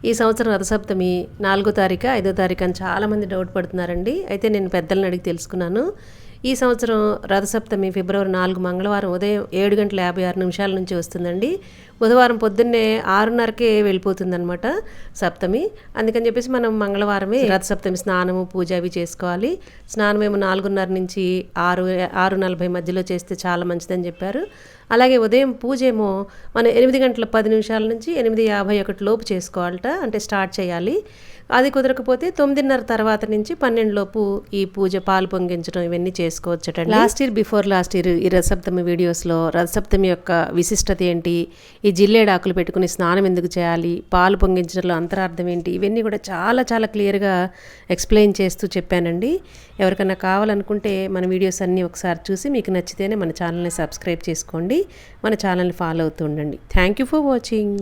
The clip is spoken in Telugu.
ఈ సంవత్సరం రథసప్తమి 4వ తారీఖు 5వ తారీఖు అని చాలామంది డౌట్ పడుతున్నారండి. అయితే నేను పెద్దలను అడిగి తెలుసుకున్నాను. ఈ సంవత్సరం రథసప్తమి ఫిబ్రవరి 4 మంగళవారం ఉదయం 7:56 నుంచి వస్తుందండి. బుధవారం పొద్దున్నే 6:30కే వెళ్ళిపోతుందనమాట సప్తమి. అందుకని చెప్పేసి మనం మంగళవారమే రథసప్తమి స్నానము పూజ అవి చేసుకోవాలి. స్నానం ఏమో 4:30 నుంచి 6:40 మధ్యలో చేస్తే చాలా మంచిదని చెప్పారు. అలాగే ఉదయం పూజ ఏమో మనం 8:10 నుంచి 8:51 లోపు చేసుకోవాలట, అంటే స్టార్ట్ చేయాలి. అది కుదరకపోతే 9:30 తర్వాత నుంచి 12 లోపు ఈ పూజ పాలు పొంగించడం ఇవన్నీ చేసుకోవచ్చటండి. బిఫోర్ లాస్ట్ ఇయర్ ఈ రథసప్తమి వీడియోస్లో రథసప్తమి యొక్క విశిష్టత ఏంటి, ఈ జిల్లేడాకులు పెట్టుకుని స్నానం ఎందుకు చేయాలి, పాలు పొంగించడంలో అంతరార్థం ఏంటి, ఇవన్నీ కూడా చాలా చాలా క్లియర్గా ఎక్స్ప్లెయిన్ చేస్తూ చెప్పానండి. ఎవరికైనా కావాలనుకుంటే మన వీడియోస్ అన్నీ ఒకసారి చూసి మీకు నచ్చితేనే మన ఛానల్ని సబ్స్క్రైబ్ చేసుకోండి, మన ఛానల్ని ఫాలో అవుతూ ఉండండి. Thank you for watching.